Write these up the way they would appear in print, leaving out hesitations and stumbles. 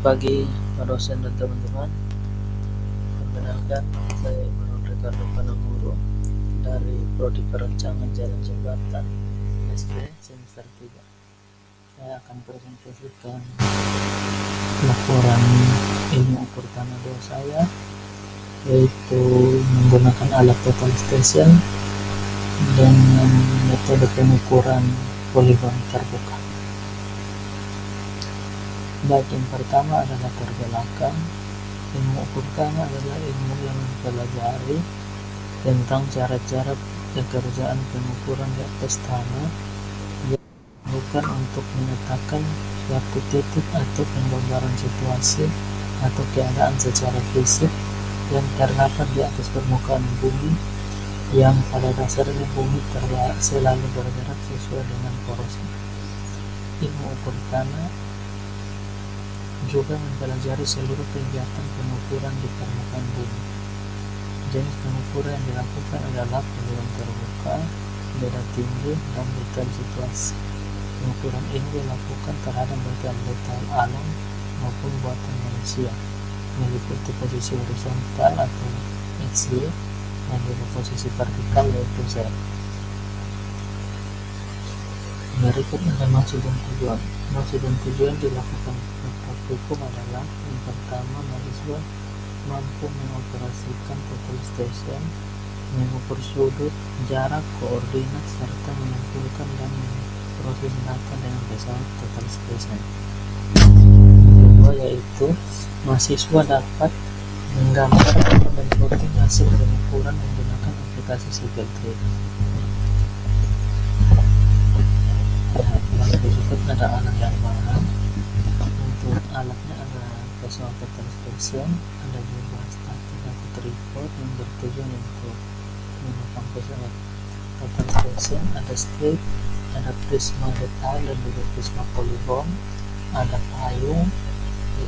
pagi Pak dosen dan teman-teman. Perkenalkan, saya Immanuel Ricardo Panangguru dari Prodi Perencanaan Jalan Jembatan SD semester 3. Saya akan presentasikan laporan ilmu ukur tanah 2 saya, yaitu menggunakan alat total station dengan metode pengukuran poligon terbuka. Baik, yang pertama adalah latar belakang. Ilmu ukur tanah adalah ilmu yang mempelajari tentang cara-cara pekerjaan pengukuran di atas tanah yang bukan untuk menyatakan suatu titik atau penggambaran situasi atau keadaan secara fisik yang terdapat di atas permukaan bumi, yang pada dasarnya bumi selalu bergerak sesuai dengan porosnya. Ilmu ukur tanah juga mempelajari seluruh kegiatan pengukuran di permukaan bumi. Jenis pengukuran yang dilakukan adalah poligon terbuka, beda tinggi, dan detail situasi. Pengukuran ini dilakukan terhadap detail-detail alam maupun buatan manusia, meliputi posisi horizontal atau XY dan juga posisi vertikal yaitu Z. Berikut ada maksud dan tujuan. Maksud dan tujuan dilakukan praktikum adalah: yang pertama, mahasiswa mampu mengoperasikan total station, mengukur sudut, jarak, koordinat, serta mengumpulkan dan memproses data dengan pesawat total station. Yang kedua yaitu mahasiswa dapat menggambar atau men-plotting hasil pengukuran menggunakan aplikasi Civil 3D. Berikut ada alat yang mahal. Untuk alatnya ada pesawat total station, ada juga statik atau tripod yang bertujuan untuk menopang pesawat total station, ada strip, ada prisma detail dan juga prisma poligon, ada payung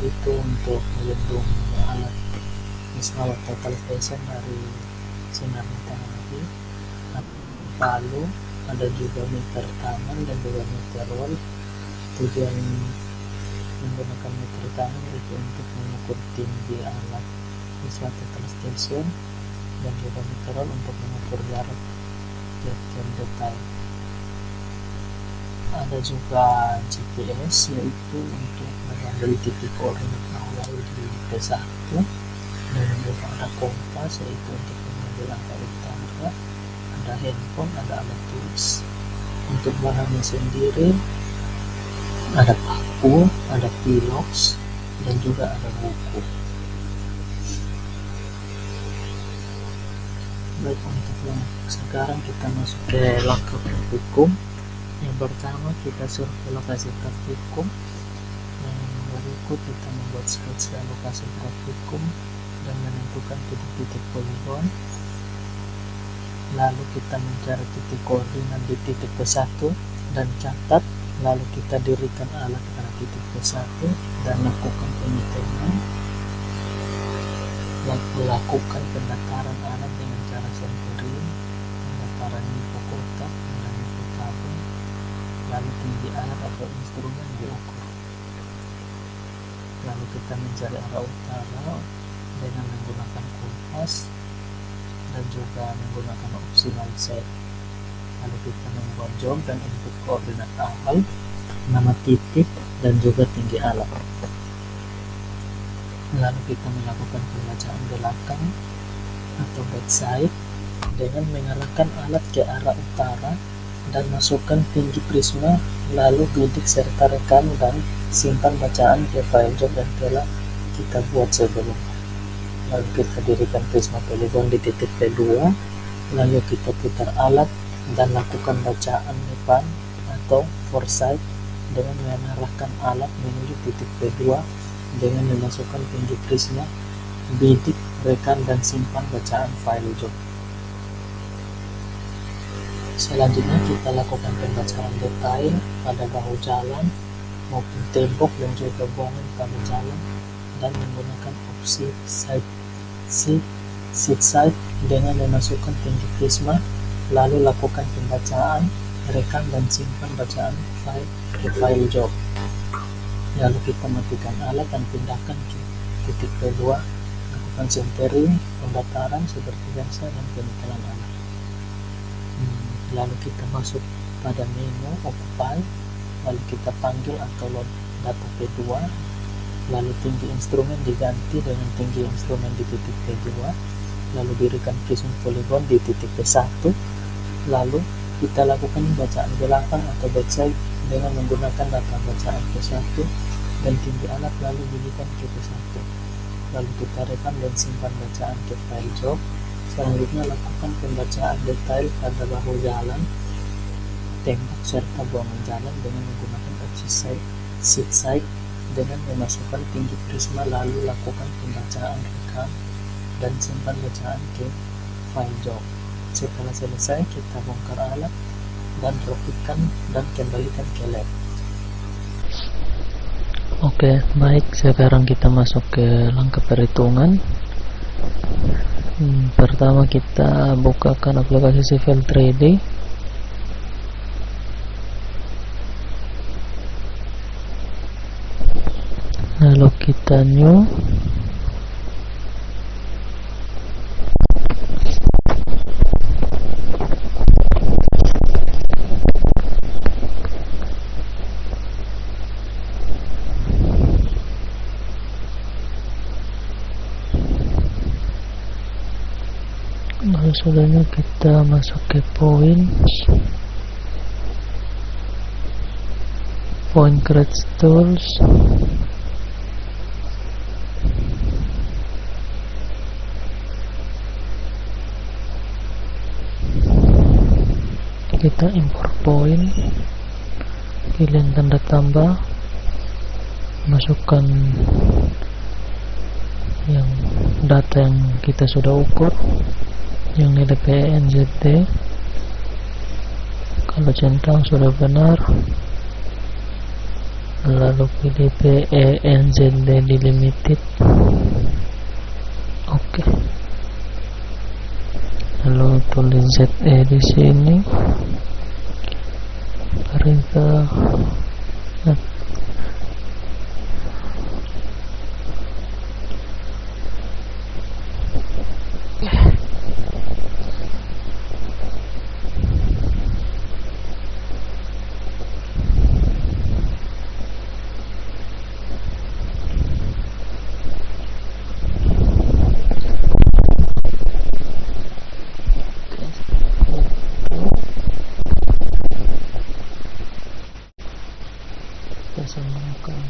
yaitu untuk melindungi alat pesawat total station dari sinar matahari, ada palu, ada juga meter tangan dan juga meter roll. Tujuan menggunakan meter tangan itu untuk mengukur tinggi alat pesawat total station, dan juga meter roll untuk mengukur jarak tiap detail. Ada juga GPS yaitu untuk mengambil titik koordinat awal di P1, dan juga ada kompas yaitu untuk mengambil angka utara, ada handphone, ada alat tulis. Untuk bahannya sendiri ada paku, ada pilox, dan juga ada buku. Baik, untuk yang sekarang kita masuk ke langkah praktikum. Yang pertama, kita suruh ke lokasi praktikum. Yang berikut, kita membuat sketsa lokasi praktikum dan menentukan titik-titik poligon. Lalu kita mencari titik koordinat di titik P1 dan catat. Lalu kita dirikan alat pada titik P1 dan lakukan penyetelan. Lakukan pendataran alat dengan cara centering, pendataran info kotak dan info tabel. Lalu tinggi alat atau instrumen diukur. Lalu kita mencari arah utara dengan menggunakan kompas dan juga menggunakan optional set. Lalu kita membuat job dan input koordinat awal, nama titik, dan juga tinggi alat. Lalu kita melakukan pembacaan belakang atau backside dengan mengarahkan alat ke arah utara dan masukkan tinggi prisma, lalu bidik serta rekam dan simpan bacaan ke file job yang telah kita buat sebelumnya. Lalu kita dirikan prisma poligon di titik P2, lalu kita putar alat dan lakukan bacaan depan atau foresight dengan mengarahkan alat menuju titik P2 dengan memasukkan tinggi prisma, bidik, rekam, dan simpan bacaan file job. Selanjutnya kita lakukan pembacaan detail pada bahu jalan maupun tembok dan juga buangan pada jalan, dan menggunakan opsi seat side dengan memasukkan tinggi prisma, lalu lakukan pembacaan, rekam, dan simpan bacaan file job. Lalu kita matikan alat dan pindahkan ke titik P2, lakukan centering, pendaftaran seperti biasa dan penyetelan alat. Lalu kita masuk pada menu Occupy, lalu kita panggil atau load data P2, lalu tinggi instrumen diganti dengan tinggi instrumen di titik P2, lalu berikan precision polygon di titik P1, lalu kita lakukan bacaan belakang atau backside dengan menggunakan data bacaan P1 dan tinggi alat, lalu bunyikan ke P1, lalu kita rekam dan simpan bacaan ke file job. Selanjutnya lakukan pembacaan detail pada bahu jalan, tembok serta buangan jalan dengan menggunakan opsi seat side dengan memasukkan tinggi prisma, lalu lakukan pembacaan rekam dan simpan bacaan ke file job. Setelah selesai, kita bongkar alat dan rapikan dan kembalikan ke lab. Oke, baik, sekarang kita masuk ke langkah perhitungan. Pertama kita bukakan aplikasi Civil 3D. Lalu kita new. Lalu sudahnya kita masuk ke point create tools, kita import point, pilih tanda tambah, masukkan yang data yang kita sudah ukur, yang nilai PENZD. Kalau centang sudah benar, lalu pilih PENZD delimited. Oke. Lalu tulis ZE di sini. Perintah kita samakan.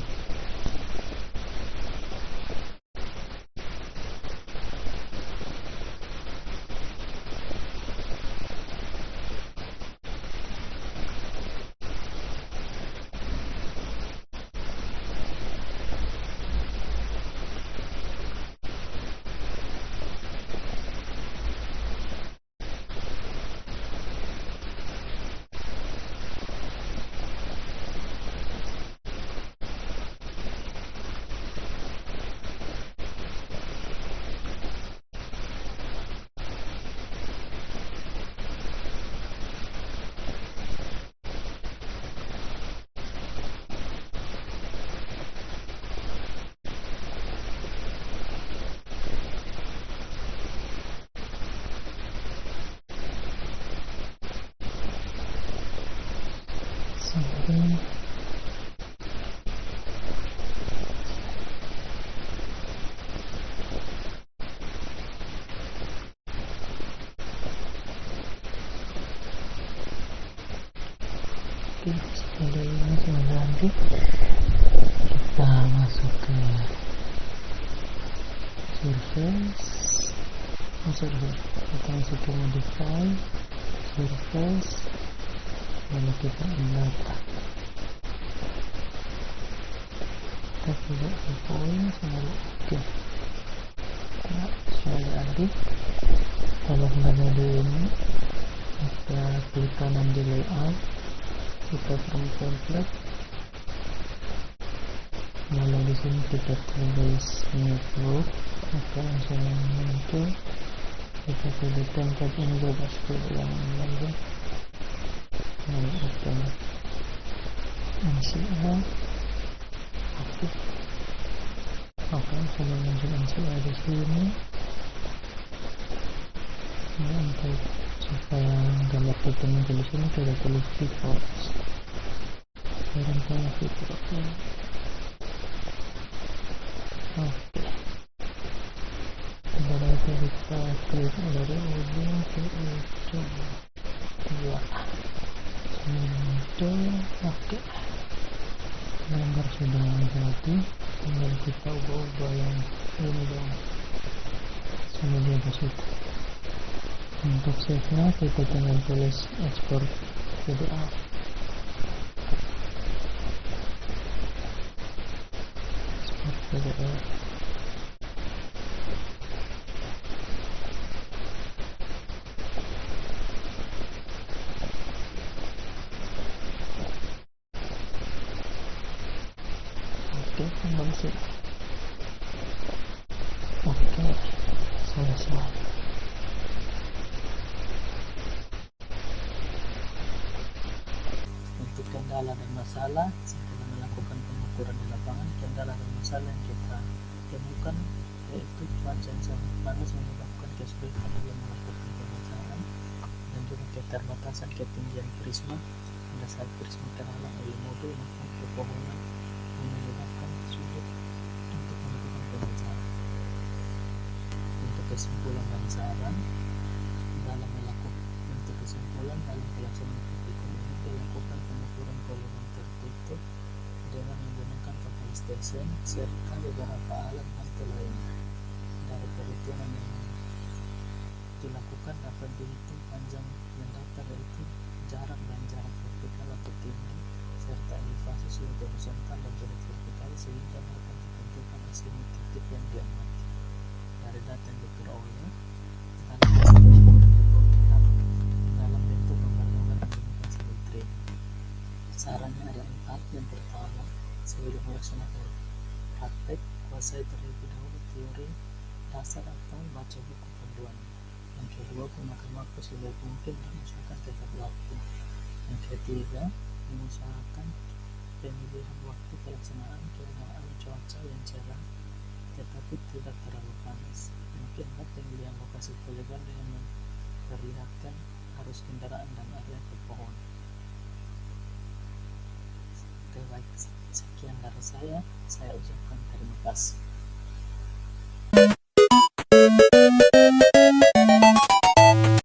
Oke, setelah ini nanti kita masuk ke surface, kita masuk ke modify surface, lalu kita data, kita pilih point, lalu oke. Nah, sudah jadi. Kalau kembali di ini, kita klik kanan di layout, kita from template, lalu di sini kita tulis new group atau langsung muncul, kita pilih template ini, bebas pilih yang lain, lalu open MCL, Oke, saya lanjutkan soal di sini. Nah, untuk supaya gambar kita muncul di sini kita tulis viewports. Sekarang saya viewport. Oke. Sebenarnya kita klik dari ujung ke ujung. Ya. Muncul. Oke. Gambar sudah jadi. Tinggal kita ubah-ubah yang ini dong. Semuanya di situ. Untuk save-nya kita tinggal tulis export PDF. Export PDF. Oke, kembali sih. Oke, selesai. Untuk kendala dan masalah setelah melakukan pengukuran di lapangan, kendala dan masalah yang kita temukan yaitu cuaca yang sangat panas menyebabkan kesulitan dalam melakukan pemeriksaan dan juga keterbatasan ketinggian prisma pada saat prisma terhalang oleh modul maupun pepohonan yang menyebabkan sulit untuk melakukan pemeriksaan. Untuk kesimpulan dan saran dalam pelaksanaan praktikum ini dilakukan pengukuran kolumen tertutup dengan menggunakan total station serta beberapa alat bantu lainnya. Dari perhitungan yang dilakukan dapat dihitung panjang mendatar yaitu jarak dan jarak vertikal atau tinggi serta elevasi sudut horizontal dan sudut vertikal sehingga dapat ditentukan azimuth titik yang diamati. Dari data yang diperoleh dalam bentuk gambar-gambar menggunakan Civil 3D. Sarannya ada 4. Yang pertama, sebelum melaksanakan praktek, kuasai terlebih dahulu teori dasar atau baca buku panduannya. Yang kedua, gunakan waktu sebaik mungkin dan usahakan tepat waktu. Yang ketiga, mengusahakan pemilihan waktu pelaksanaan keadaan cuaca yang cerah tetapi tidak terlalu panas. Yang keempat, pemilihan lokasi poligon dengan memperlihatkan arus kendaraan dan area pepohonan. Oke, baik, sekian dari saya ucapkan terima kasih.